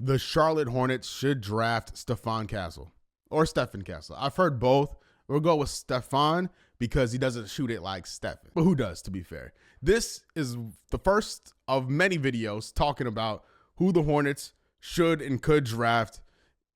the Charlotte Hornets should draft Stephon Castle or Stephon Castle. I've heard both. We'll go with Stefan because he doesn't shoot it like Stefan. But who does, to be fair? This is the first of many videos talking about who the Hornets should and could draft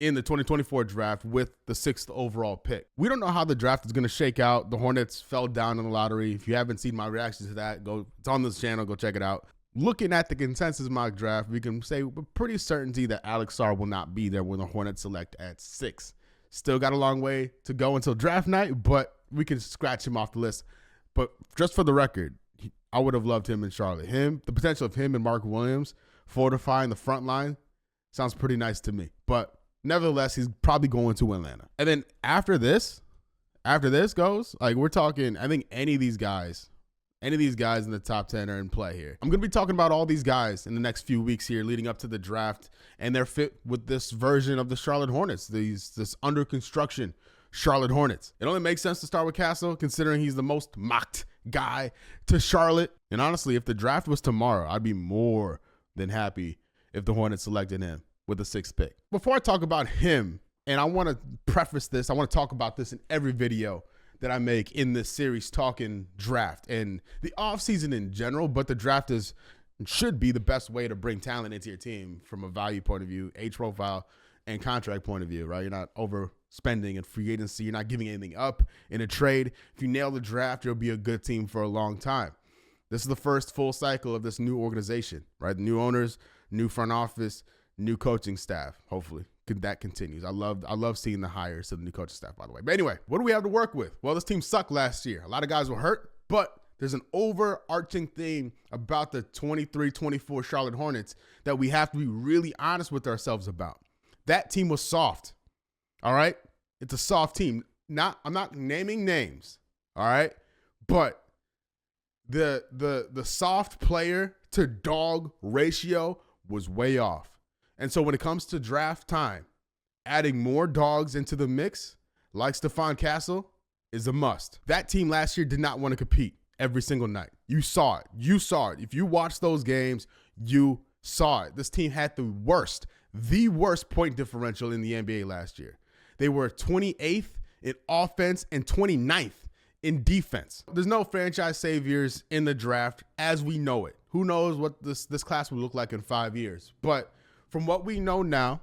in the 2024 draft with the 6th overall pick. We don't know how the draft is going to shake out. The Hornets fell down in the lottery. If you haven't seen my reaction to that, it's on this channel. Go check it out. Looking at the consensus mock draft, we can say with pretty certainty that Alex Sarr will not be there when the Hornets select at 6. Still got a long way to go until draft night, but we can scratch him off the list. But just for the record, I would have loved him in Charlotte. The potential of him and Mark Williams fortifying the front line sounds pretty nice to me. But nevertheless, he's probably going to Atlanta. And then after this goes, like we're talking, I think any of these guys in the top 10 are in play here. I'm going to be talking about all these guys in the next few weeks here leading up to the draft and their fit with this version of the Charlotte Hornets, this under construction Charlotte Hornets. It only makes sense to start with Castle considering he's the most mocked guy to Charlotte. And honestly, if the draft was tomorrow, I'd be more than happy if the Hornets selected him with the 6th pick. Before I talk about him, and I want to preface this, I want to talk about this in every video that I make in this series talking draft and the offseason in general, but the draft should be the best way to bring talent into your team from a value point of view, age profile, and contract point of view, right? You're not overspending in free agency. You're not giving anything up in a trade. If you nail the draft, you'll be a good team for a long time. This is the first full cycle of this new organization, right? New owners, new front office, new coaching staff, hopefully. That continues. I love seeing the hires of the new coaching staff, by the way. But anyway, what do we have to work with? Well, this team sucked last year. A lot of guys were hurt, but there's an overarching theme about the 23-24 Charlotte Hornets that we have to be really honest with ourselves about. That team was soft, all right? It's a soft team. I'm not naming names, all right? But the soft player to dog ratio was way off. And so when it comes to draft time, adding more dogs into the mix, like Stephon Castle, is a must. That team last year did not want to compete every single night. You saw it. You saw it. If you watched those games, you saw it. This team had the worst point differential in the NBA last year. They were 28th in offense and 29th in defense. There's no franchise saviors in the draft as we know it. Who knows what this class will look like in 5 years. But from what we know now,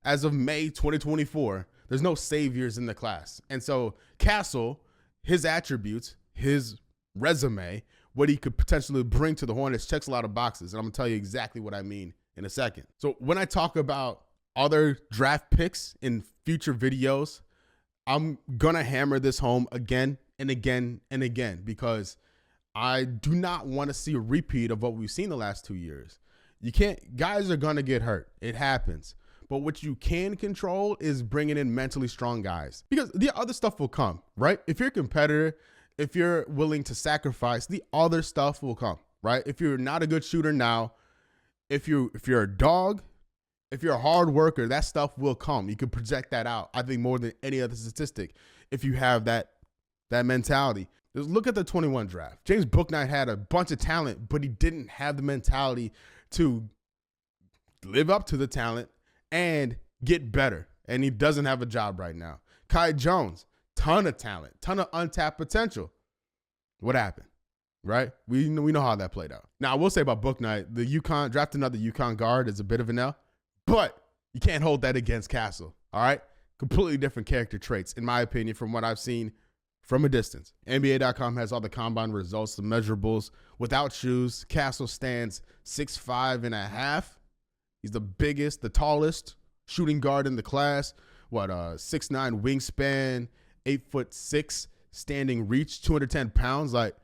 as of May 2024, there's no saviors in the class. And so Castle, his attributes, his resume, what he could potentially bring to the Hornets checks a lot of boxes. And I'm going to tell you exactly what I mean in a second. So when I talk about other draft picks in future videos, I'm going to hammer this home again and again and again because I do not want to see a repeat of what we've seen the last 2 years. Guys are going to get hurt. It happens. But what you can control is bringing in mentally strong guys because the other stuff will come, right? If you're a competitor, if you're willing to sacrifice, the other stuff will come, right? If you're not a good shooter now, if you're a dog, if you're a hard worker, that stuff will come. You can project that out, I think, more than any other statistic if you have that mentality. Just look at the 21 draft. James Bouknight had a bunch of talent, but he didn't have the mentality to live up to the talent and get better. And he doesn't have a job right now. Kai Jones, ton of talent, ton of untapped potential. What happened? Right? We know how that played out. Now, I will say about Bouknight, draft another UConn guard is a bit of an L, but you can't hold that against Castle. All right? Completely different character traits, in my opinion, from what I've seen from a distance. NBA.com has all the combine results, the measurables. Without shoes, Castle stands 6'5.5". He's the biggest, the tallest shooting guard in the class. 6'9" wingspan, 8'6" standing reach, 210 pounds. Like,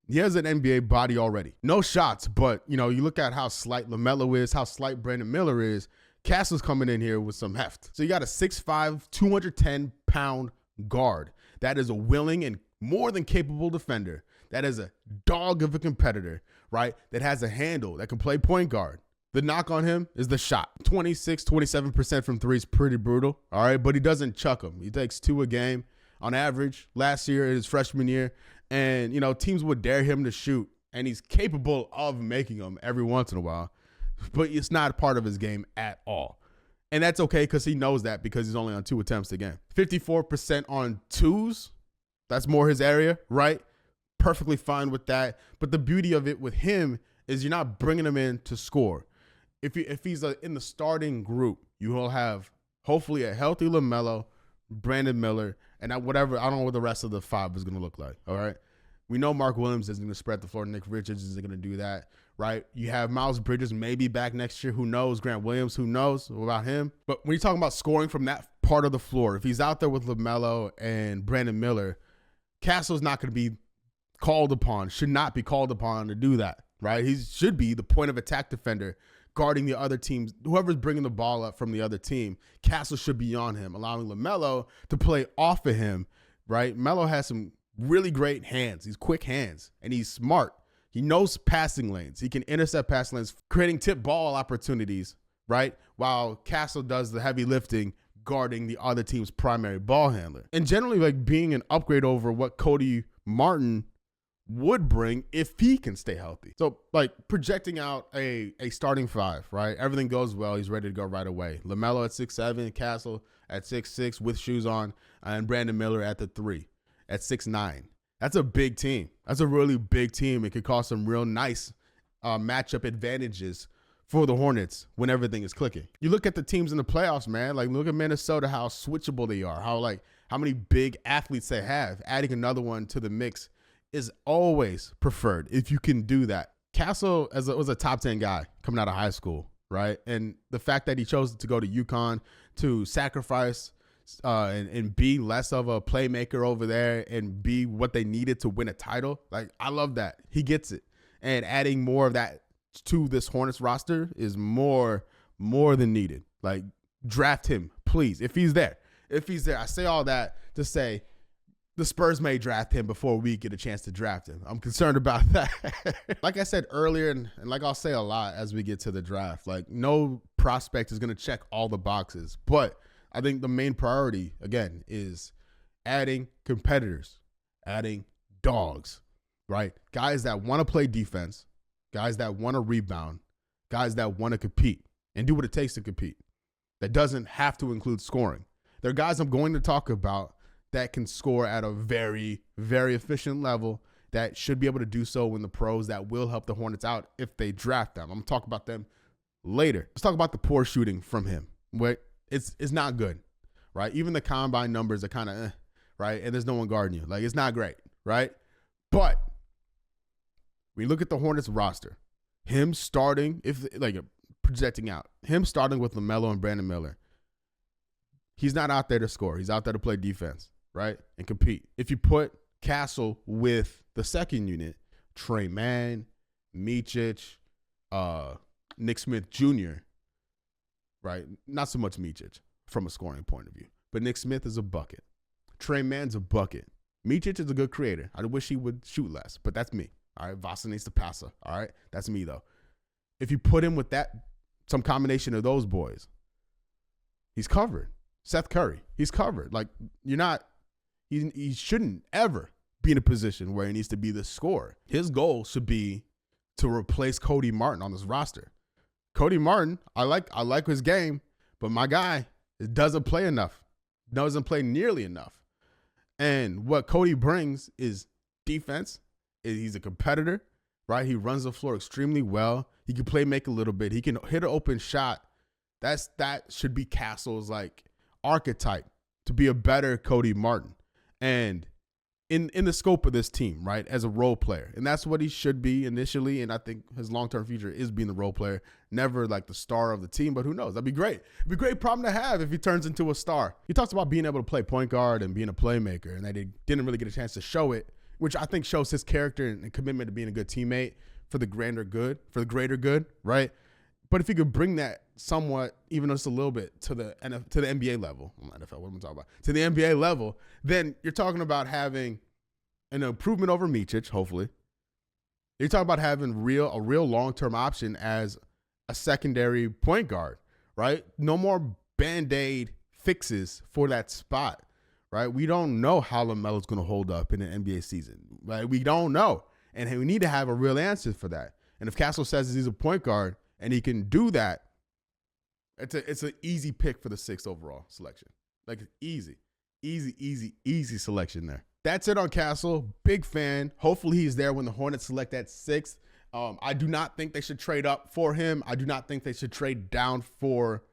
he has an NBA body already. No shots, but you look at how slight LaMelo is, how slight Brandon Miller is. Castle's coming in here with some heft. So you got a 6'5", 210-pound guard. That is a willing and more than capable defender. That is a dog of a competitor, right? That has a handle, that can play point guard. The knock on him is the shot. 27% from three is pretty brutal, all right? But he doesn't chuck them. He takes 2 a game on average last year, his freshman year. And, teams would dare him to shoot, and he's capable of making them every once in a while. but it's not part of his game at all. And that's okay because he knows that because he's only on 2 attempts a game. 54% on twos. That's more his area, right? Perfectly fine with that. But the beauty of it with him is you're not bringing him in to score. If he's in the starting group, you will have hopefully a healthy LaMelo, Brandon Miller, and whatever. I don't know what the rest of the 5 is going to look like, all right? We know Mark Williams isn't going to spread the floor. Nick Richards isn't going to do that, right? You have Miles Bridges maybe back next year. Who knows? Grant Williams, who knows about him? But when you're talking about scoring from that part of the floor, if he's out there with LaMelo and Brandon Miller, Castle's not going to be called upon, should not be called upon to do that, right? He should be the point of attack defender guarding the other teams. Whoever's bringing the ball up from the other team, Castle should be on him, allowing LaMelo to play off of him, right? Melo has some really great hands. He's quick hands, and he's smart. He knows passing lanes. He can intercept passing lanes, creating tip ball opportunities, right? While Castle does the heavy lifting, guarding the other team's primary ball handler. And generally, like, being an upgrade over what Cody Martin would bring if he can stay healthy. So, like, projecting out a starting 5, right? Everything goes well. He's ready to go right away. LaMelo at 6'7", Castle at 6'6" with shoes on, and Brandon Miller at the 3 at 6'9". That's a big team. That's a really big team. It could cause some real nice matchup advantages for the Hornets when everything is clicking. You look at the teams in the playoffs, man. Like, look at Minnesota, how switchable they are, how many big athletes they have. Adding another one to the mix is always preferred if you can do that. Castle was a top 10 guy coming out of high school, right? And the fact that he chose to go to UConn to sacrifice and be less of a playmaker over there and be what they needed to win a title, like, I love that. He gets it. And adding more of that to this Hornets roster is more than needed. Like, draft him, please, if he's there. I say all that to say the Spurs may draft him before we get a chance to draft him. I'm concerned about that. Like I said earlier, and like I'll say a lot as we get to the draft, like, no prospect is going to check all the boxes. But I think the main priority, again, is adding competitors, adding dogs, right? Guys that want to play defense, guys that want to rebound, guys that want to compete and do what it takes to compete. That doesn't have to include scoring. There are guys I'm going to talk about that can score at a very, very efficient level that should be able to do so in the pros that will help the Hornets out if they draft them. I'm going to talk about them later. Let's talk about the poor shooting from him. It's not good, right? Even the combine numbers are kind of right? And there's no one guarding you. Like, it's not great, right? But we look at the Hornets roster, him starting, projecting out, him starting with LaMelo and Brandon Miller. He's not out there to score. He's out there to play defense, right? And compete. If you put Castle with the second unit, Trey Mann, Micic, Nick Smith Jr., right? Not so much Micic from a scoring point of view, but Nick Smith is a bucket. Trey Mann's a bucket. Micic is a good creator. I wish he would shoot less, but that's me. All right, Vasa needs to pass her. All right, that's me though. If you put him with some combination of those boys, he's covered. Seth Curry, he's covered. Like, he shouldn't ever be in a position where he needs to be the scorer. His goal should be to replace Cody Martin on this roster. Cody Martin, I like his game, but my guy doesn't play enough, doesn't play nearly enough. And what Cody brings is defense. He's a competitor, right? He runs the floor extremely well. He can make a little bit. He can hit an open shot. That should be Castle's like archetype to be a better Cody Martin. And in the scope of this team, right, as a role player. And that's what he should be initially. And I think his long-term future is being the role player, never like the star of the team, but who knows? That'd be great. It'd be a great problem to have if he turns into a star. He talks about being able to play point guard and being a playmaker, and that he didn't really get a chance to show it, which I think shows his character and commitment to being a good teammate for the greater good, right? But if you could bring that somewhat, even just a little bit, to the NBA level, NFL, what am I talking about? To the NBA level, then you're talking about having an improvement over Micic, hopefully. You're talking about having a real long-term option as a secondary point guard, right? No more Band-Aid fixes for that spot, right? We don't know how LaMelo's going to hold up in an NBA season, right? We don't know. And we need to have a real answer for that. And if Castle says he's a point guard and he can do that, it's an easy pick for the 6th overall selection. Like easy selection there. That's it on Castle. Big fan. Hopefully he's there when the Hornets select at 6th. I do not think they should trade up for him. I do not think they should trade down for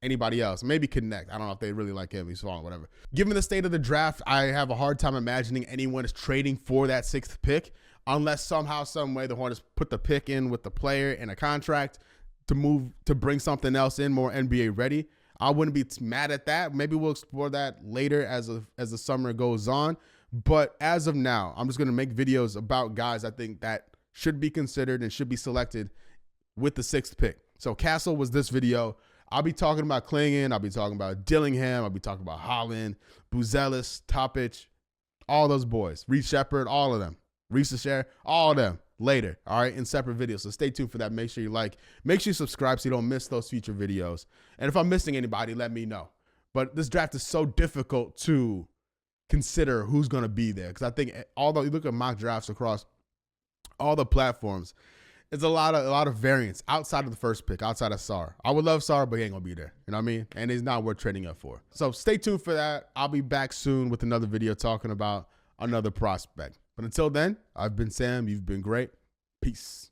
anybody else. Maybe connect. I don't know if they really like him. He's falling, whatever. Given the state of the draft, I have a hard time imagining anyone is trading for that 6th pick unless somehow, some way the Hornets put the pick in with the player and a contract to bring something else in more NBA ready. I wouldn't be mad at that. Maybe we'll explore that later as the summer goes on. But as of now, I'm just going to make videos about guys I think that should be considered and should be selected with the 6th pick. So Castle was this video. I'll be talking about Klingon. I'll be talking about Dillingham. I'll be talking about Holland, Buzelis, Topic, all those boys. Reed Shepard, all of them. Risa Share, all of them later, all right, in separate videos. So stay tuned for that. Make sure you like. Make sure you subscribe so you don't miss those future videos. And if I'm missing anybody, let me know. But this draft is so difficult to consider who's going to be there because I think although you look at mock drafts across all the platforms, it's a lot of variance outside of the first pick, outside of Sar. I would love Sar, but he ain't gonna be there. You know what I mean? And he's not worth trading up for. So stay tuned for that. I'll be back soon with another video talking about another prospect. But until then, I've been Sam. You've been great. Peace.